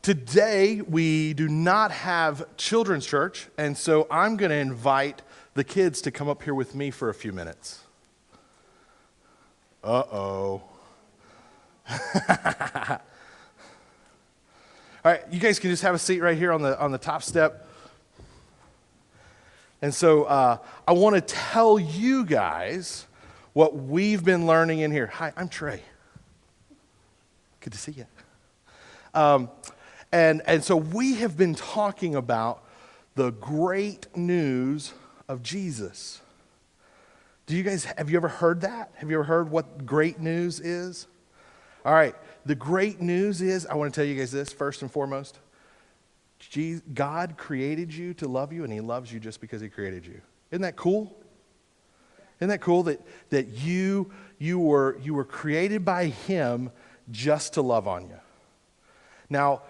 Today, we do not have children's church, and so I'm going to invite the kids to come up here with me for a few minutes. Uh-oh. All right, you guys can just have a seat right here on the top step. And so I want to tell you guys what we've been learning in here. Hi, I'm Trey. Good to see you. And so we have been talking about the great news of Jesus. Have you ever heard that? Have you ever heard what great news is? All right, the great news is, I want to tell you guys this first and foremost. God created you to love you, and he loves you just because he created you. Isn't that cool? Isn't that cool that you were created by him just to love on you? Now,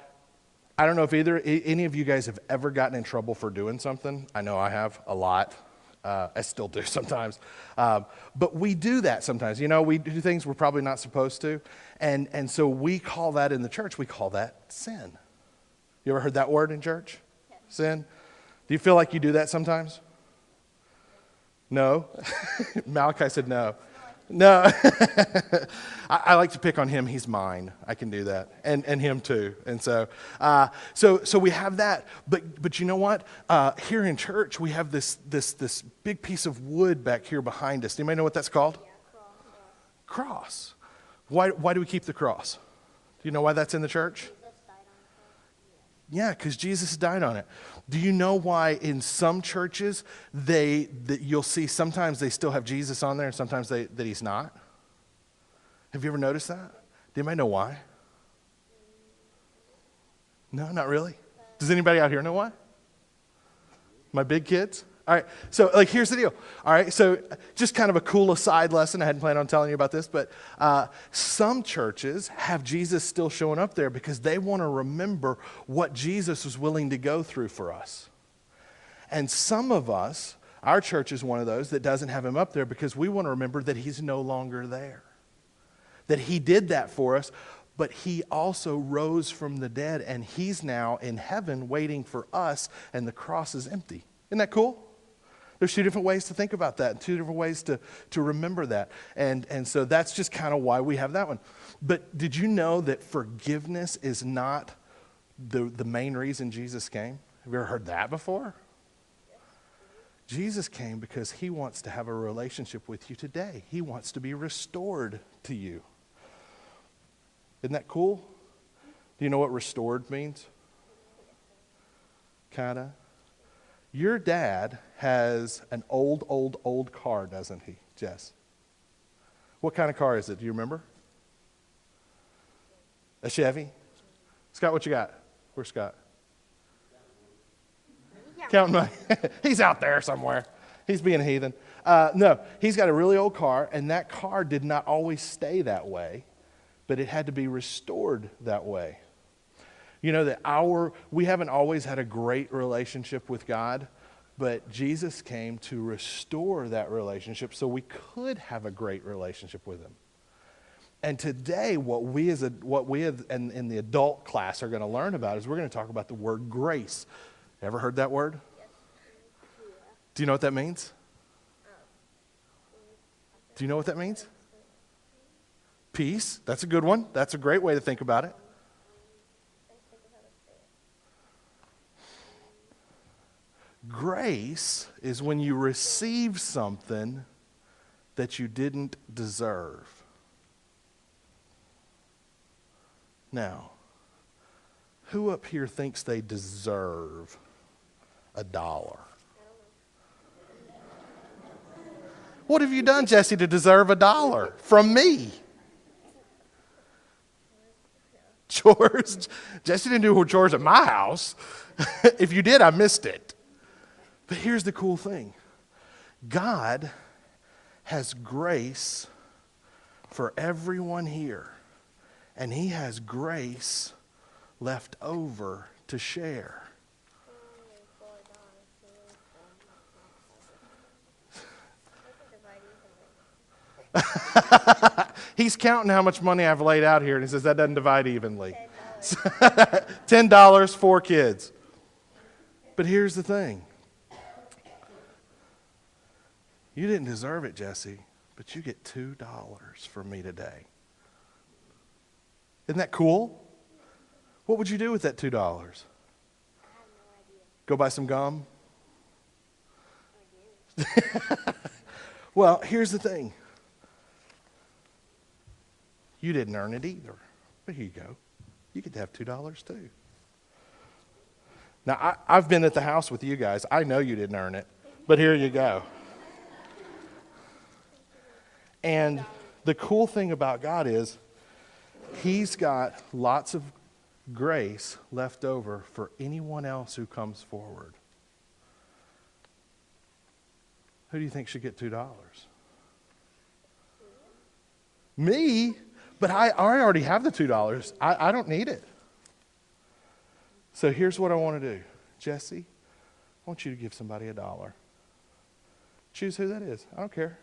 I don't know if any of you guys have ever gotten in trouble for doing something. I know I have a lot. I still do sometimes. But we do that sometimes. You know, we do things we're probably not supposed to. And so we call that in the church, we call that sin. You ever heard that word in church? Yes. Sin? Do you feel like you do that sometimes? No? Malachi said no. No. I like to pick on him. He's mine. I can do that. And him too. And so we have that. But you know what? Here in church, we have this big piece of wood back here behind us. Anybody know what that's called? Yeah, cross. Why do we keep the cross? Do you know why that's in the church? Yeah, because Jesus died on it. Do you know why in some churches you'll see sometimes they still have Jesus on there and sometimes that he's not? Have you ever noticed that? Do anybody know why? No, not really. Does anybody out here know why? My big kids? All right, so here's the deal. All right, so just kind of a cool aside lesson. I hadn't planned on telling you about this, but some churches have Jesus still showing up there because they want to remember what Jesus was willing to go through for us. And some of us, our church is one of those that doesn't have him up there because we want to remember that he's no longer there. That he did that for us, but he also rose from the dead, and he's now in heaven waiting for us, and the cross is empty. Isn't that cool? There's two different ways to think about that, and two different ways to remember that. And so that's just kind of why we have that one. But did you know that forgiveness is not the main reason Jesus came? Have you ever heard that before? Jesus came because he wants to have a relationship with you today. He wants to be restored to you. Isn't that cool? Do you know what restored means? Kinda. Your dad has an old car, doesn't he, Jess? What kind of car is it? Do you remember? A Chevy? Scott, what you got? Where's Scott? Counting money. He's out there somewhere. He's being a heathen. No, he's got a really old car, and that car did not always stay that way, but it had to be restored that way. You know that we haven't always had a great relationship with God, but Jesus came to restore that relationship so we could have a great relationship with him. And today, what we in the adult class are going to learn about is we're going to talk about the word grace. Ever heard that word? Yes. Do you know what that means? Do you know what that means? Peace. That's a good one. That's a great way to think about it. Grace is when you receive something that you didn't deserve. Now, who up here thinks they deserve $1? What have you done, Jesse, to deserve $1 from me? Chores? Jesse didn't do chores at my house. If you did, I missed it. But here's the cool thing. God has grace for everyone here. And he has grace left over to share. He's counting how much money I've laid out here, and he says that doesn't divide evenly. $10 for kids. But here's the thing. You didn't deserve it, Jesse, but you get $2 from me today. Isn't that cool? What would you do with that $2? I have no idea. Go buy some gum? Well, here's the thing. You didn't earn it either. But here you go. You get to have $2 too. Now, I've been at the house with you guys. I know you didn't earn it, but here you go. And the cool thing about God is He's got lots of grace left over for anyone else who comes forward. Who do you think should get $2? Me? But I already have the $2. I don't need it. So here's what I want to do. Jesse, I want you to give somebody $1. Choose who that is. I don't care.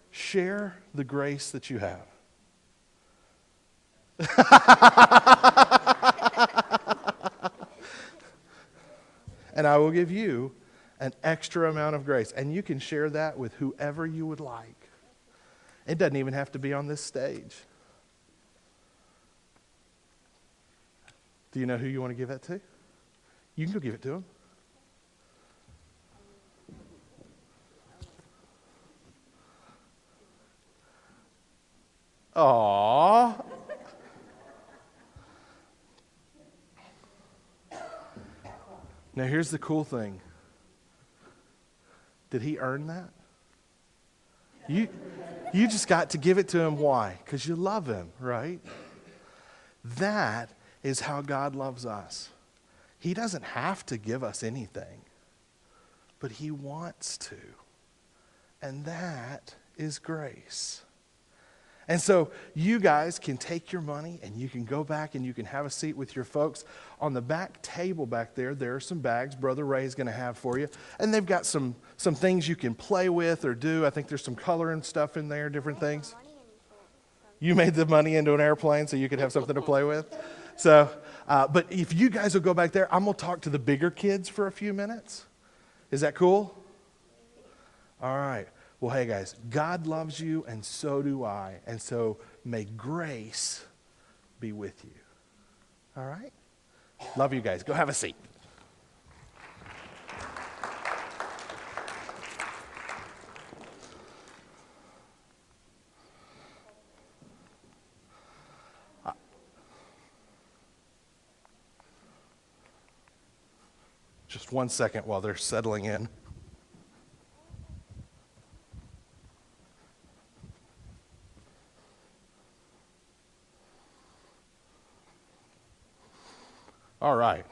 Share the grace that you have. And I will give you an extra amount of grace. And you can share that with whoever you would like. It doesn't even have to be on this stage. Do you know who you want to give that to? You can go give it to them. Aww. Now here's the cool thing. Did he earn that? You just got to give it to him. Why? Because you love him, right? That is how God loves us. He doesn't have to give us anything, but He wants to. And that is grace. And so you guys can take your money and you can go back and you can have a seat with your folks. On the back table back there, there are some bags Brother Ray's going to have for you. And they've got some things you can play with or do. I think there's some coloring stuff in there, different things. You made the money into an airplane so you could have something to play with. So, but if you guys will go back there, I'm going to talk to the bigger kids for a few minutes. Is that cool? All right. Well, hey, guys, God loves you, and so do I. And so may grace be with you. All right? Love you guys. Go have a seat. Just 1 second while they're settling in. All right.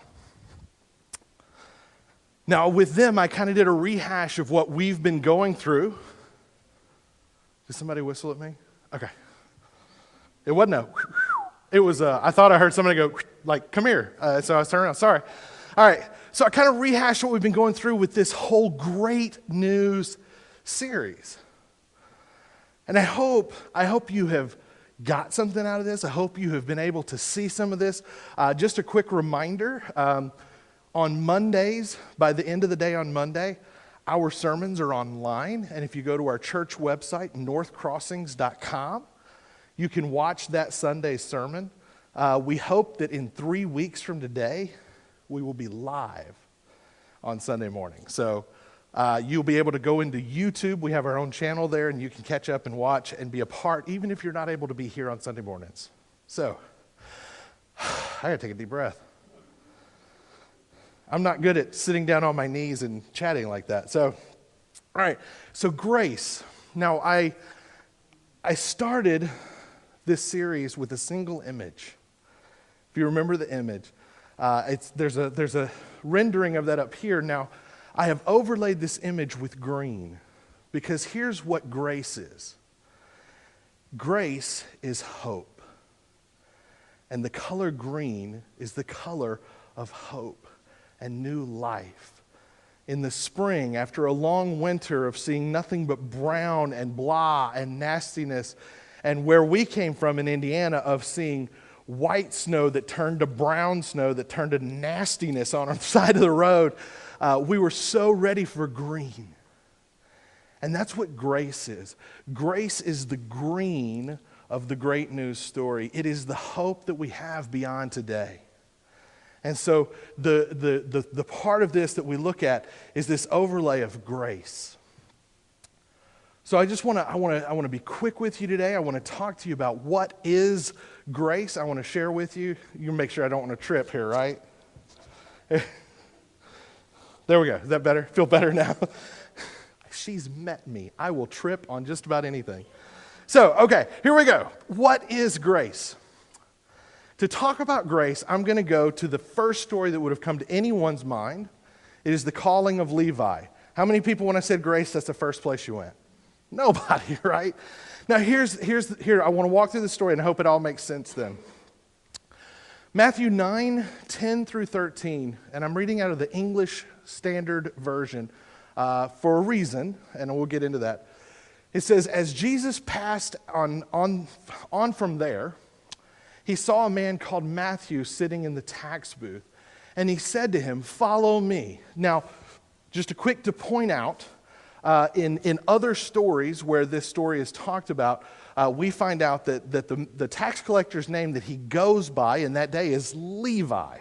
Now, with them, I kind of did a rehash of what we've been going through. Did somebody whistle at me? Okay. It wasn't a, it was a, I thought I heard somebody go, like, come here. So I was turning around. Sorry. All right. So I kind of rehashed what we've been going through with this whole great news series. And I hope you have got something out of this. I hope you have been able to see some of this. Just a quick reminder, on Mondays, by the end of the day on Monday, our sermons are online. And if you go to our church website, northcrossings.com, you can watch that Sunday's sermon. We hope that in 3 weeks from today, we will be live on Sunday morning. So you'll be able to go into YouTube. We have our own channel there, and you can catch up and watch and be a part, even if you're not able to be here on Sunday mornings. So, I gotta take a deep breath. I'm not good at sitting down on my knees and chatting like that. So, all right. So grace. Now, I started this series with a single image. If you remember the image, there's a rendering of that up here. Now, I have overlaid this image with green because here's what grace is. Grace is hope. And the color green is the color of hope and new life. In the spring, after a long winter of seeing nothing but brown and blah and nastiness, and where we came from in Indiana of seeing white snow that turned to brown snow that turned to nastiness on the side of the road. We were so ready for green. And that's what grace is. Grace is the green of the great news story. It is the hope that we have beyond today. And so the part of this that we look at is this overlay of grace. So I want to be quick with you today. I want to talk to you about what is grace. I want to share with you. You make sure I don't want to trip here, right? There we go. Is that better? Feel better now? She's met me. I will trip on just about anything. So, okay, here we go. What is grace? To talk about grace, I'm going to go to the first story that would have come to anyone's mind. It is the calling of Levi. How many people, when I said grace, that's the first place you went? Nobody, right? Now, here, I want to walk through the story and I hope it all makes sense then. Matthew 9, 10 through 13, and I'm reading out of the English Standard Version for a reason, and we'll get into that. It says, as Jesus passed on from there, he saw a man called Matthew sitting in the tax booth, and he said to him, "Follow me." Now, just a quick to point out, in other stories where this story is talked about, we find out that the tax collector's name that he goes by in that day is Levi.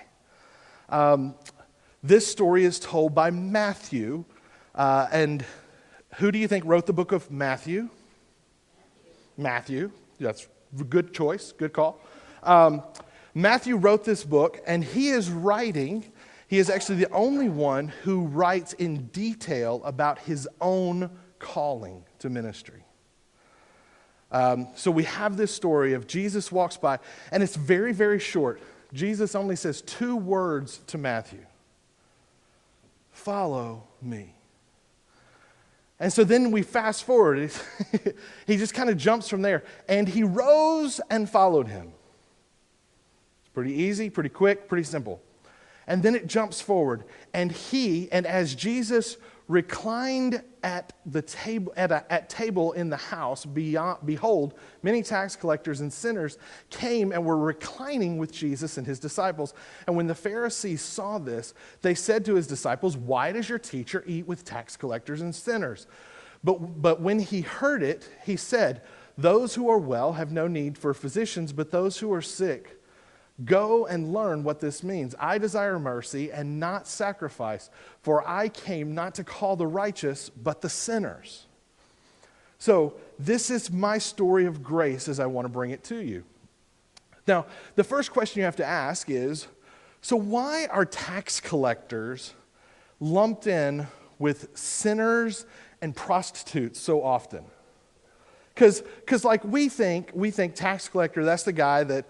This story is told by Matthew, and who do you think wrote the book of Matthew? Matthew. That's a good choice, good call. Matthew wrote this book, and he is actually the only one who writes in detail about his own calling to ministry. So we have this story of Jesus walks by, and it's very, very short. Jesus only says 2 words to Matthew. Follow me. And so then we fast forward. He just kind of jumps from there. And he rose and followed him. It's pretty easy, pretty quick, pretty simple. And then it jumps forward. And as Jesus reclined at the table at table in the house, behold, many tax collectors and sinners came and were reclining with Jesus and his disciples. And when the Pharisees saw this, they said to his disciples, "Why does your teacher eat with tax collectors and sinners?" But when he heard it, he said, "Those who are well have no need for physicians, but those who are sick. Go and learn what this means. I desire mercy and not sacrifice, for I came not to call the righteous, but the sinners." So this is my story of grace as I want to bring it to you. Now, the first question you have to ask is, so why are tax collectors lumped in with sinners and prostitutes so often? Because like we think tax collector, that's the guy that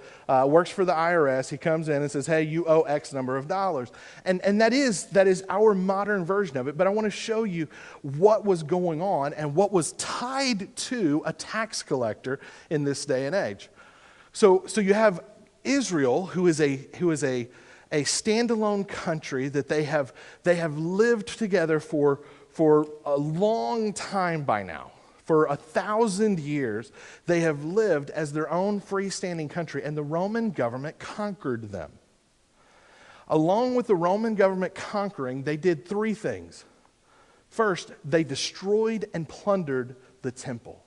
works for the IRS. He comes in and says, "Hey, you owe X number of dollars." And that is our modern version of it. But I want to show you what was going on and what was tied to a tax collector in this day and age. So you have Israel, who is a standalone country that they have lived together for a long time by now. For 1,000 years, they have lived as their own freestanding country, and the Roman government conquered them. Along with the Roman government conquering, they did 3 things. First, they destroyed and plundered the temple.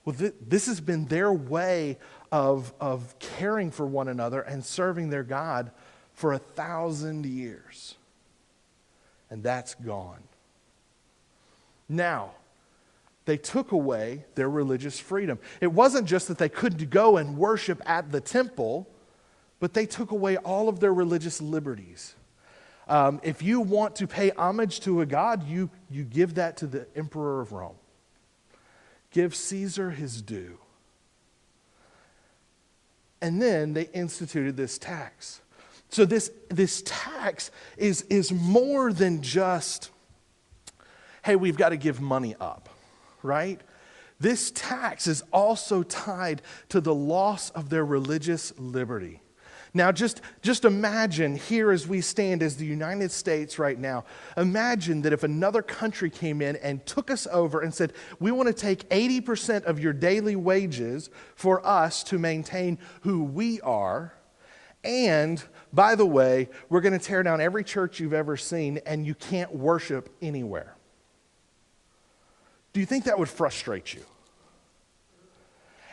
Well, this has been their way of caring for one another and serving their God for 1,000 years. And that's gone. Now, they took away their religious freedom. It wasn't just that they couldn't go and worship at the temple, but they took away all of their religious liberties. If you want to pay homage to a god, you give that to the emperor of Rome. Give Caesar his due. And then they instituted this tax. So this tax is more than just, hey, we've got to give money up. Right? This tax is also tied to the loss of their religious liberty. Now, just imagine here as we stand as the United States right now, imagine that if another country came in and took us over and said, we want to take 80% of your daily wages for us to maintain who we are, and by the way, we're going to tear down every church you've ever seen and you can't worship anywhere. Do you think that would frustrate you?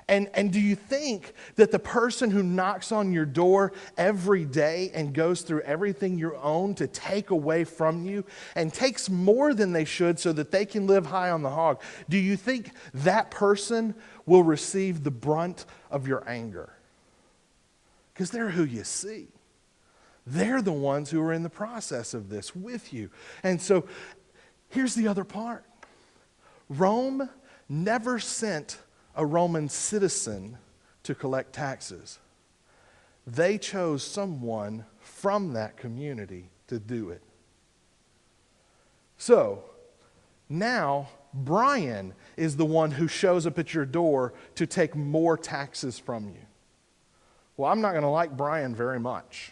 And do you think that the person who knocks on your door every day and goes through everything you own to take away from you and takes more than they should so that they can live high on the hog, do you think that person will receive the brunt of your anger? Because they're who you see. They're the ones who are in the process of this with you. And so here's the other part. Rome never sent a Roman citizen to collect taxes. They chose someone from that community to do it. So now Brian is the one who shows up at your door to take more taxes from you. Well, I'm not going to like Brian very much.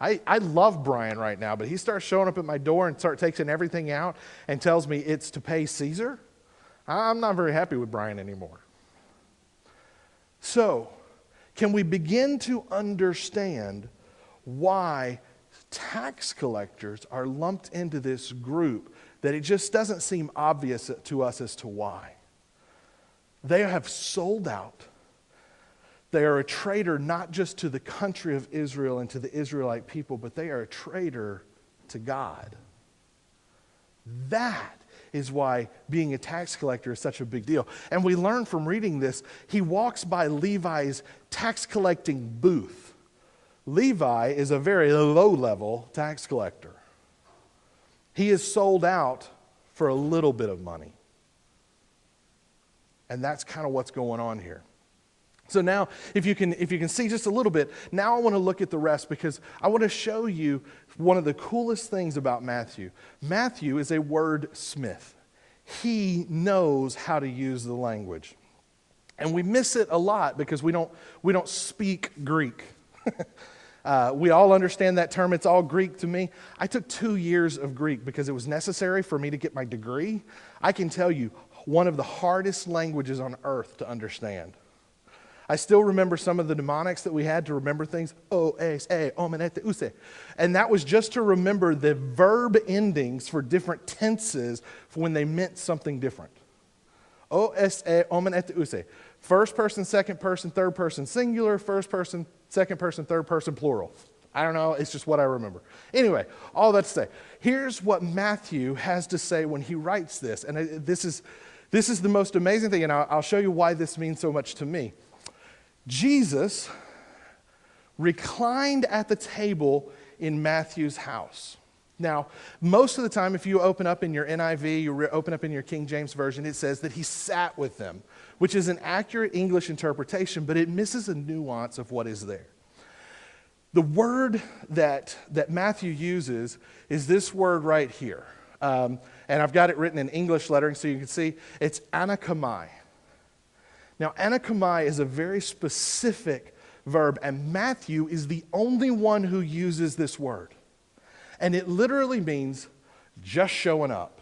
I love Brian right now, but he starts showing up at my door and starts taking everything out and tells me it's to pay Caesar. I'm not very happy with Brian anymore. So, can we begin to understand why tax collectors are lumped into this group that it just doesn't seem obvious to us as to why? They have sold out. They are a traitor not just to the country of Israel and to the Israelite people, but they are a traitor to God. That is why being a tax collector is such a big deal. And we learn from reading this, he walks by Levi's tax collecting booth. Levi is a very low-level tax collector. He is sold out for a little bit of money. And that's kind of what's going on here. So now, if you can see just a little bit, now I want to look at the rest because I want to show you one of the coolest things about Matthew. Matthew is a wordsmith. He knows how to use the language. And we miss it a lot because we don't speak Greek. We all understand that term. It's all Greek to me. I took 2 years of Greek because it was necessary for me to get my degree. I can tell you, one of the hardest languages on earth to understand. I still remember some of the mnemonics that we had to remember things. O-S-A, omenete, use. And that was just to remember the verb endings for different tenses for when they meant something different. O-S-A, omenete, use. First person, second person, third person singular, first person, second person, third person plural. I don't know, it's just what I remember. Anyway, all that to say, here's what Matthew has to say when he writes this. And this is the most amazing thing, and I'll show you why this means so much to me. Jesus reclined at the table in Matthew's house. Now, most of the time, if you open up in your NIV, you open up in your King James Version, it says that he sat with them, which is an accurate English interpretation, but it misses a nuance of what is there. The word that Matthew uses is this word right here. And I've got it written in English lettering so you can see. It's anakamai. Now, anakamai is a very specific verb, and Matthew is the only one who uses this word. And it literally means just showing up.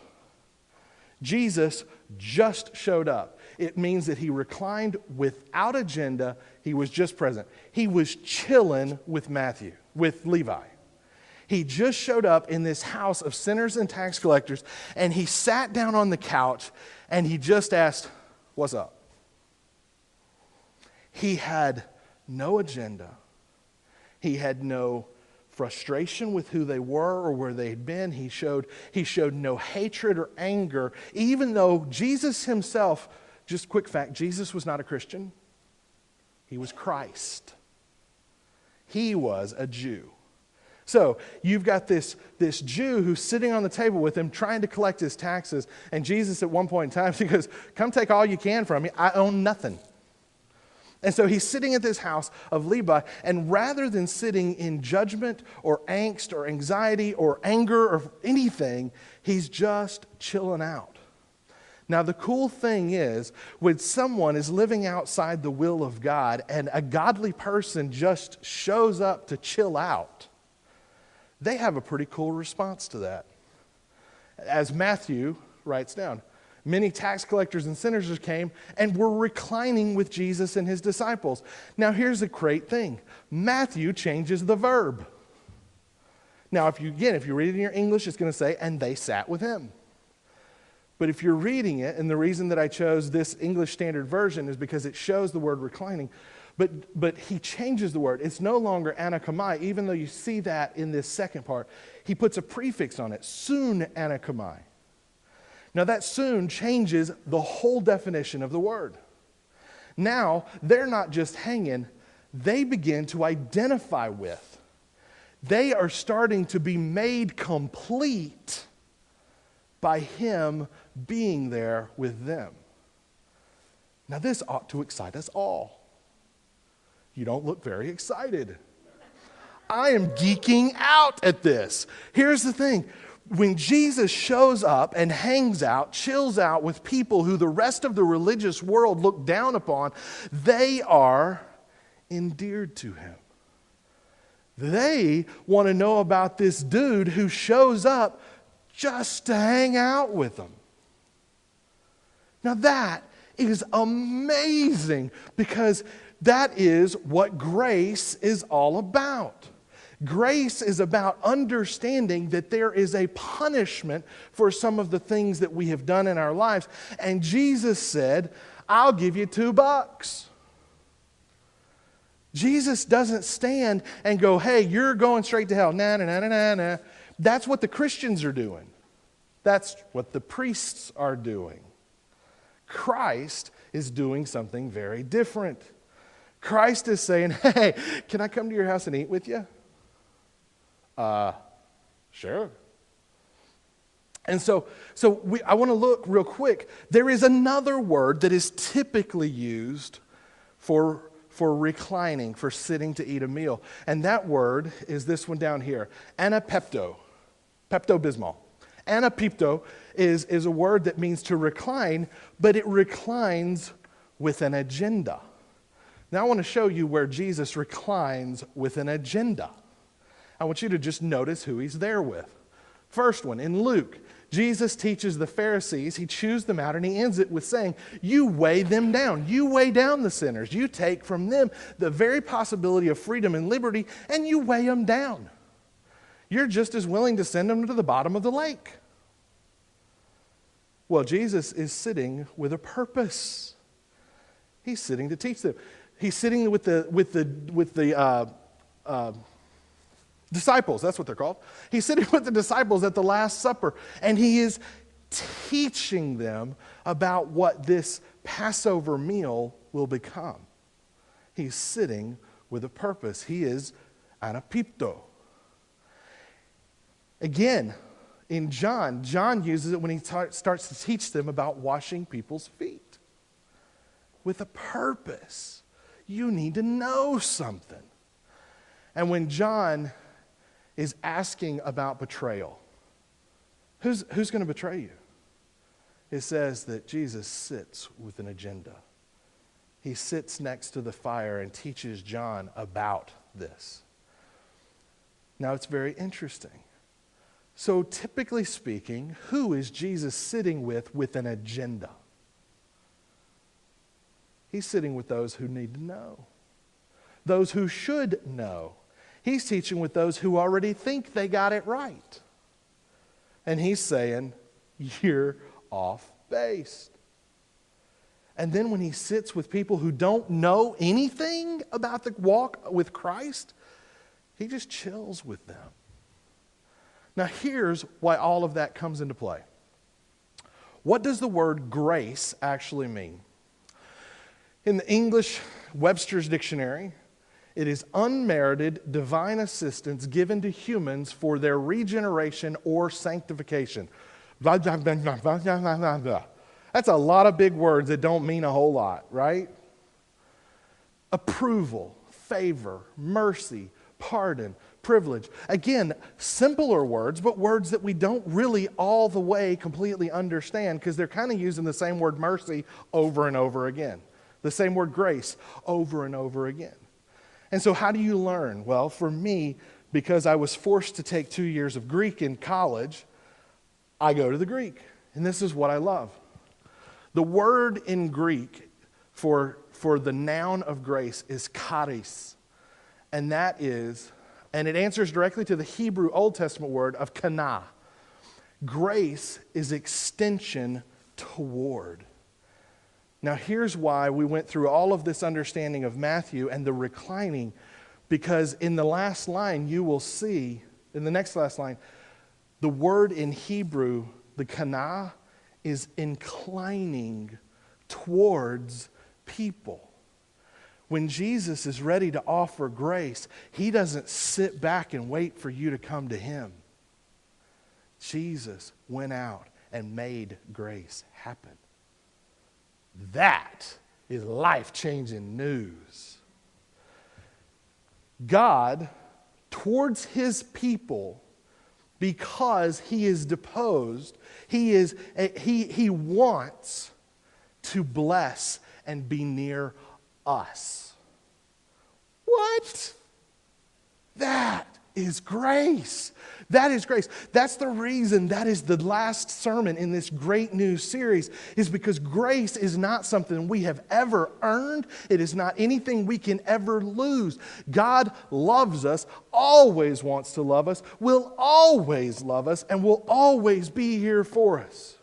Jesus just showed up. It means that he reclined without agenda. He was just present. He was chilling with Levi. He just showed up in this house of sinners and tax collectors, and he sat down on the couch, and he just asked, "What's up?" He had no agenda. He had no frustration with who they were or where they had been. He showed no hatred or anger, even though Jesus himself, just quick fact, Jesus was not a Christian. He was Christ. He was a Jew. So you've got this Jew who's sitting on the table with him trying to collect his taxes, and Jesus at one point in time, he goes, "Come take all you can from me. I own nothing." And so he's sitting at this house of Levi, and rather than sitting in judgment or angst or anxiety or anger or anything, he's just chilling out. Now, the cool thing is, when someone is living outside the will of God and a godly person just shows up to chill out, they have a pretty cool response to that. As Matthew writes down, many tax collectors and sinners came and were reclining with Jesus and his disciples. Now, here's a great thing. Matthew changes the verb. Now, if you read it in your English, it's going to say, and they sat with him. But if you're reading it, and the reason that I chose this English Standard Version is because it shows the word reclining, but he changes the word. It's no longer anakamai, even though you see that in this second part. He puts a prefix on it, soon anakamai. Now that soon changes the whole definition of the word. Now, they're not just hanging, they begin to identify with. They are starting to be made complete by him being there with them. Now this ought to excite us all. You don't look very excited. I am geeking out at this. Here's the thing. When Jesus shows up and hangs out, chills out with people who the rest of the religious world look down upon, they are endeared to him. They want to know about this dude who shows up just to hang out with them. Now that is amazing, because that is what grace is all about. Grace is about understanding that there is a punishment for some of the things that we have done in our lives. And Jesus said, I'll give you $2. Jesus doesn't stand and go, hey, you're going straight to hell. Nah, nah, nah, nah, nah, nah. That's what the Christians are doing. That's what the priests are doing. Christ is doing something very different. Christ is saying, hey, can I come to your house and eat with you? Sure. And so I want to look real quick. There is another word that is typically used for reclining, for sitting to eat a meal. And that word is this one down here, anapepto, Pepto-Bismol. Anapepto is a word that means to recline, but it reclines with an agenda. Now I want to show you where Jesus reclines with an agenda. I want you to just notice who he's there with. First one, in Luke, Jesus teaches the Pharisees, he chews them out, and he ends it with saying, you weigh them down. You weigh down the sinners. You take from them the very possibility of freedom and liberty, and you weigh them down. You're just as willing to send them to the bottom of the lake. Well, Jesus is sitting with a purpose. He's sitting to teach them. He's sitting with the disciples. That's what they're called. He's sitting with the disciples at the Last Supper, and he is teaching them about what this Passover meal will become. He's sitting with a purpose. He is anapepto. Again, in John uses it when he starts to teach them about washing people's feet. With a purpose. You need to know something. And when John is asking about betrayal, who's going to betray you? It says that Jesus sits with an agenda. He sits next to the fire and teaches John about this. Now it's very interesting. So typically speaking, who is Jesus sitting with an agenda? He's sitting with those who need to know. Those who should know. He's teaching with those who already think they got it right. And he's saying, you're off base. And then when he sits with people who don't know anything about the walk with Christ, he just chills with them. Now here's why all of that comes into play. What does the word grace actually mean? In the English Webster's Dictionary, it is unmerited divine assistance given to humans for their regeneration or sanctification. That's a lot of big words that don't mean a whole lot, right? Approval, favor, mercy, pardon, privilege. Again, simpler words, but words that we don't really all the way completely understand because they're kind of using the same word mercy over and over again. The same word grace over and over again. And so how do you learn? Well, for me, because I was forced to take 2 years of Greek in college, I go to the Greek. And this is what I love. The word in Greek for the noun of grace is charis. And it answers directly to the Hebrew Old Testament word of kana. Grace is extension toward. Now here's why we went through all of this understanding of Matthew and the reclining, because in the last line you will see, in the next last line, the word in Hebrew, the kana, is inclining towards people. When Jesus is ready to offer grace, he doesn't sit back and wait for you to come to him. Jesus went out and made grace happen. That is life-changing news. God, towards his people, because he is deposed, he wants to bless and be near us. What? That is grace. That is grace. That's the reason that is the last sermon in this great news series, is because grace is not something we have ever earned. It is not anything we can ever lose. God loves us, always wants to love us, will always love us, and will always be here for us.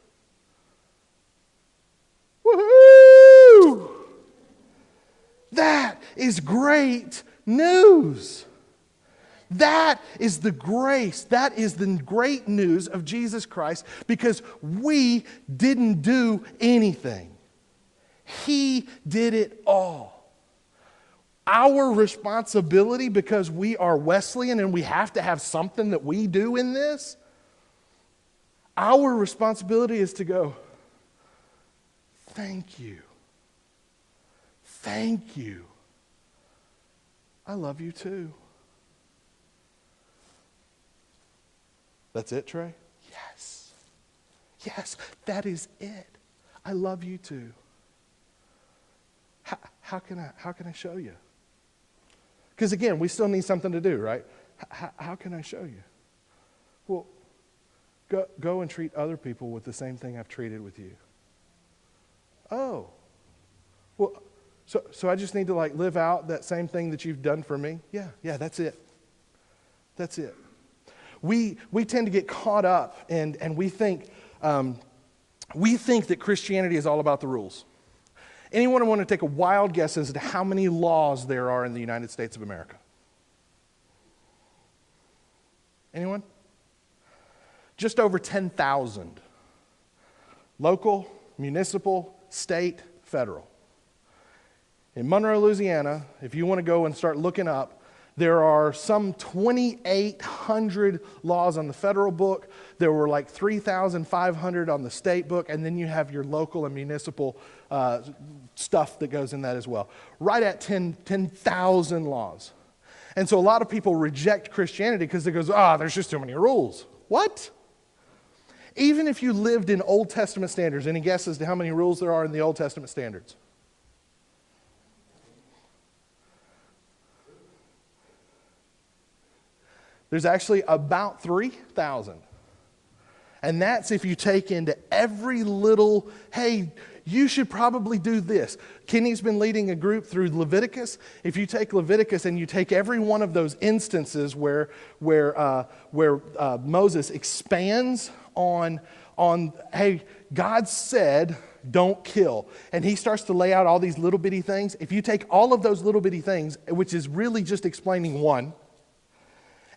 Woohoo! That is great news. That is the grace. That is the great news of Jesus Christ, because we didn't do anything. He did it all. Our responsibility, because we are Wesleyan and we have to have something that we do in this, our responsibility is to go, thank you. Thank you. I love you too. That's it, Trey? Yes. Yes, that is it. I love you too. How can I show you? Because again, we still need something to do, right? How can I show you? Well, go and treat other people with the same thing I've treated with you. Oh. Well, so I just need to live out that same thing that you've done for me? Yeah, that's it. That's it. We tend to get caught up and we think that Christianity is all about the rules. Anyone want to take a wild guess as to how many laws there are in the United States of America? Anyone? Just over 10,000. Local, municipal, state, federal. In Monroe, Louisiana, if you want to go and start looking up, there are some 2,800 laws on the federal book. There were like 3,500 on the state book, and then you have your local and municipal stuff that goes in that as well. Right at 10,000 laws. And so a lot of people reject Christianity because they go, there's just too many rules. What? Even if you lived in Old Testament standards, any guesses to how many rules there are in the Old Testament standards? There's actually about 3,000. And that's if you take into every little, hey, you should probably do this. Kenny's been leading a group through Leviticus. If you take Leviticus and you take every one of those instances where Moses expands on, hey, God said, don't kill. And he starts to lay out all these little bitty things. If you take all of those little bitty things, which is really just explaining one,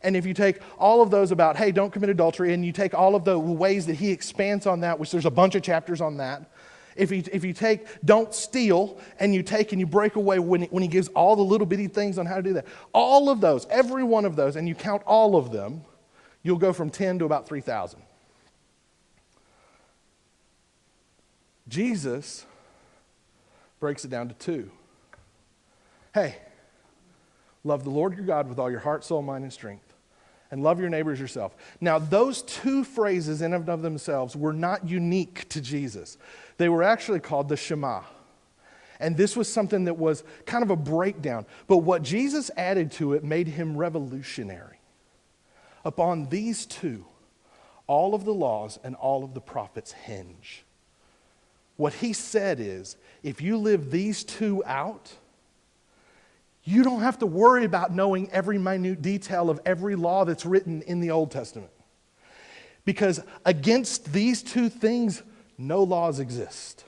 and if you take all of those about, hey, don't commit adultery, and you take all of the ways that he expands on that, which there's a bunch of chapters on that. If you take don't steal, and you take and you break away when he gives all the little bitty things on how to do that. All of those, every one of those, and you count all of them, you'll go from 10 to about 3,000. Jesus breaks it down to 2. Hey, love the Lord your God with all your heart, soul, mind, and strength. and love your neighbor as yourself. Now, those two phrases in and of themselves were not unique to Jesus. They were actually called the Shema. And this was something that was kind of a breakdown. But what Jesus added to it made him revolutionary. Upon these two, all of the laws and all of the prophets hinge. What he said is, if you live these two out, you don't have to worry about knowing every minute detail of every law that's written in the Old Testament. Because against these two things, no laws exist.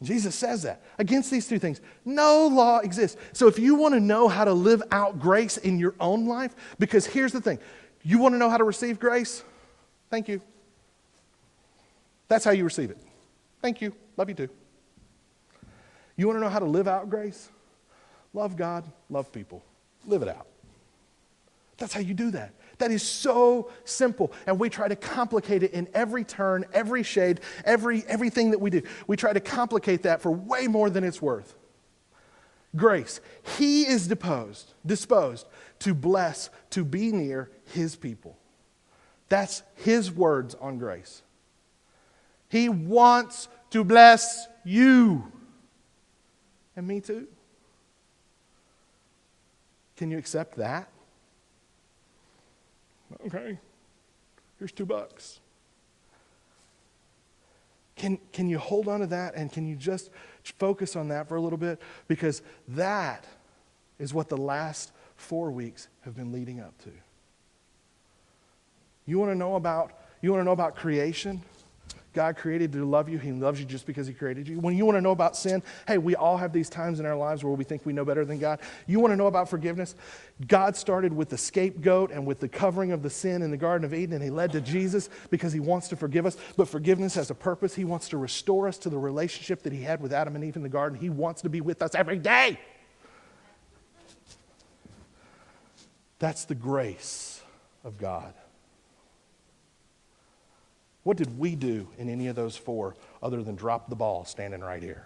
Jesus says that. Against these two things, no law exists. So if you want to know how to live out grace in your own life, because here's the thing, you want to know how to receive grace? Thank you. That's how you receive it. Thank you. Love you too. You want to know how to live out grace? Love God, love people. Live it out. That's how you do that. That is so simple. And we try to complicate it in every turn, every shade, everything that we do. We try to complicate that for way more than it's worth. Grace. He is disposed to bless, to be near his people. That's his words on grace. He wants to bless you. And me too. Can you accept that? Okay, here's $2. Can you hold on to that, and can you just focus on that for a little bit? Because that is what the last 4 weeks have been leading up to. You want to know about creation? God created to love you. He loves you just because he created you. When you want to know about sin, hey, we all have these times in our lives where we think we know better than God. You want to know about forgiveness? God started with the scapegoat and with the covering of the sin in the Garden of Eden, and he led to Jesus because he wants to forgive us. But forgiveness has a purpose. He wants to restore us to the relationship that he had with Adam and Eve in the garden. He wants to be with us every day. That's the grace of God. What did we do in any of those 4 other than drop the ball standing right here?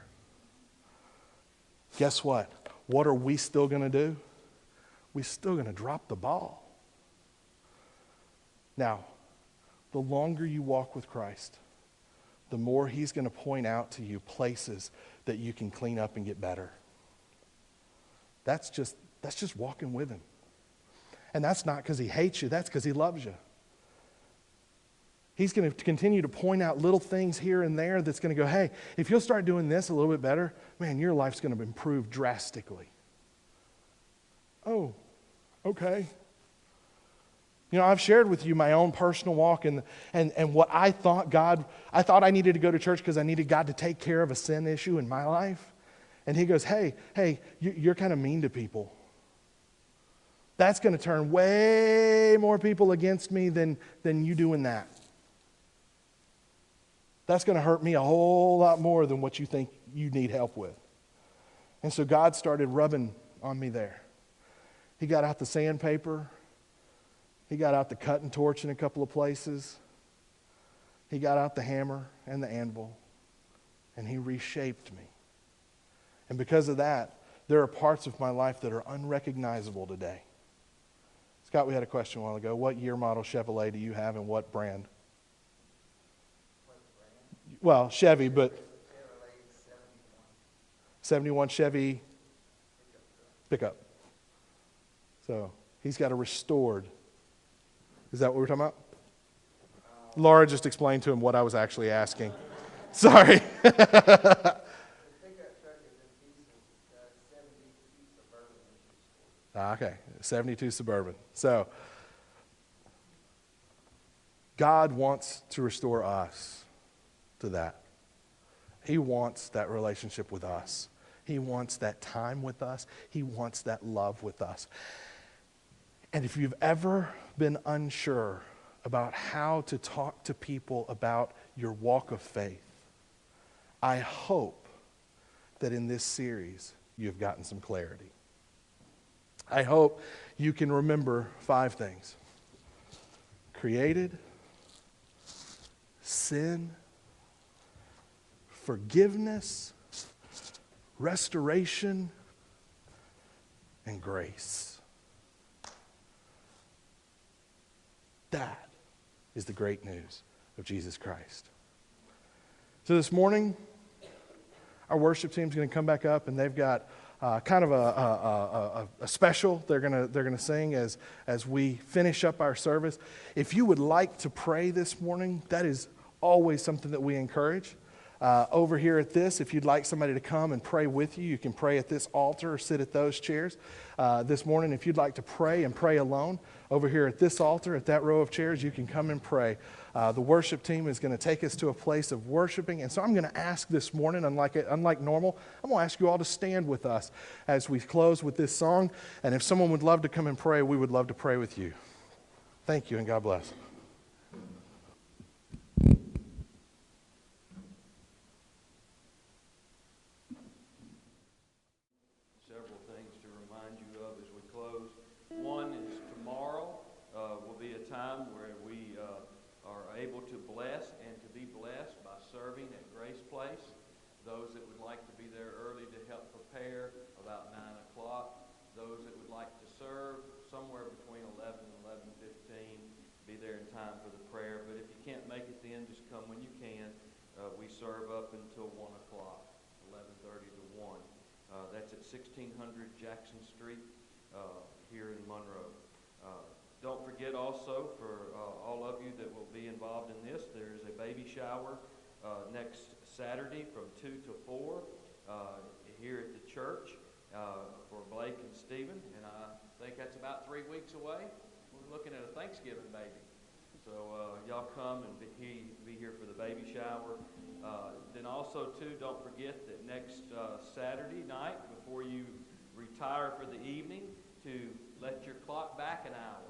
Guess what? What are we still going to do? We're still going to drop the ball. Now, the longer you walk with Christ, the more he's going to point out to you places that you can clean up and get better. That's just walking with him. And that's not because he hates you. That's because he loves you. He's going to continue to point out little things here and there that's going to go, hey, if you'll start doing this a little bit better, man, your life's going to improve drastically. Oh, okay. You know, I've shared with you my own personal walk and what I thought I needed to go to church because I needed God to take care of a sin issue in my life. And he goes, hey, you're kind of mean to people. That's going to turn way more people against me than you doing that. That's going to hurt me a whole lot more than what you think you need help with. And so God started rubbing on me there. He got out the sandpaper. He got out the cutting torch in a couple of places. He got out the hammer and the anvil. And he reshaped me. And because of that, there are parts of my life that are unrecognizable today. Scott, we had a question a while ago. What year model Chevrolet do you have and what brand? Well, Chevy, but 71 Chevy pickup. So he's got a restored. Is that what we're talking about? Laura just explained to him what I was actually asking. Sorry. Okay, 72 Suburban. So God wants to restore us to that. He wants that relationship with us. He wants that time with us. He wants that love with us. And if you've ever been unsure about how to talk to people about your walk of faith, I hope that in this series you've gotten some clarity. I hope you can remember 5 things. Created, sin, forgiveness, restoration, and grace. That is the great news of Jesus Christ. So this morning, our worship team is going to come back up, and they've got kind of a special they're gonna sing as we finish up our service. If you would like to pray this morning, that is always something that we encourage. Over here at this, if you'd like somebody to come and pray with you, you can pray at this altar or sit at those chairs. This morning, if you'd like to pray and pray alone, over here at this altar, at that row of chairs, you can come and pray. The worship team is going to take us to a place of worshiping. And so I'm going to ask this morning, unlike normal, I'm going to ask you all to stand with us as we close with this song. And if someone would love to come and pray, we would love to pray with you. Thank you, and God bless. Several things to remind you of as we close. One is tomorrow will be a time where we are able to bless and to be blessed by serving at Grace Place. Those that would like to be there early to help prepare, about 9 o'clock. Those that would like to serve, somewhere between 11 and 11:15, be there in time for the prayer. But if you can't make it then, just come when you can. We serve up until 1 o'clock, 11:30 to 1. That's at 1600 Jackson Street here in Monroe. Don't forget also, for all of you that will be involved in this, there is a baby shower next Saturday from 2 to 4 here at the church for Blake and Stephen. And I think that's about 3 weeks away. We're looking at a Thanksgiving baby. So y'all come and be here for the baby shower. Then also, too, don't forget that next Saturday night, before you retire for the evening, to let your clock back an hour.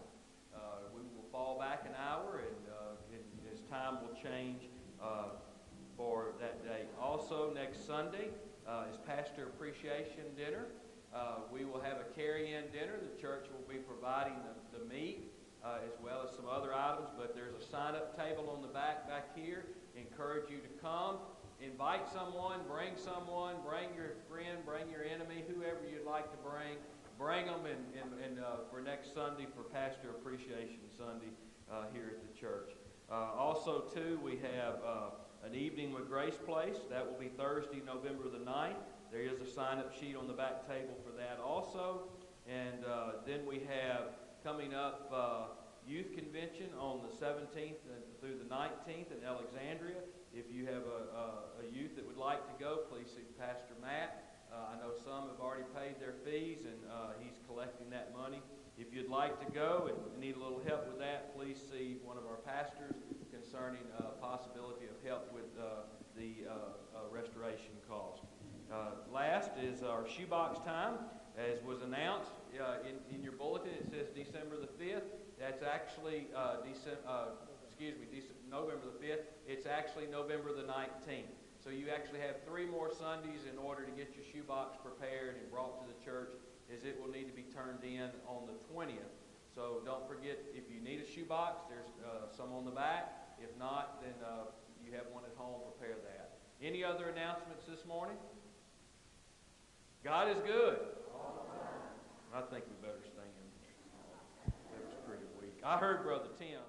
We will fall back an hour, and as time will change for that day. Also, next Sunday is Pastor Appreciation Dinner. We will have a carry-in dinner. The church will be providing the meat as well as some other items, but there's a sign-up table on the back here. Encourage you to come. Invite someone, bring your friend, bring your enemy, whoever you'd like to bring. Bring them and for next Sunday for Pastor Appreciation Sunday here at the church. Also, too, we have an evening with Grace Place. That will be Thursday, November the 9th. There is a sign-up sheet on the back table for that also. And then we have coming up Youth Convention on the 17th through the 19th in Alexandria. If you have a youth that would like to go, please see Pastor Matt. I know some have already paid their fees, and he's collecting that money. If you'd like to go and need a little help with that, please see one of our pastors concerning possibility of help with the restoration cost. Last is our shoebox time. As was announced in your bulletin, it says December the 5th. That's actually November the 5th. It's actually November the 19th. So you actually have 3 more Sundays in order to get your shoebox prepared and brought to the church, as it will need to be turned in on the 20th. So don't forget, if you need a shoebox, there's some on the back. If not, then you have one at home. Prepare that. Any other announcements this morning? God is good. I think we better stand. That was pretty weak. I heard Brother Tim.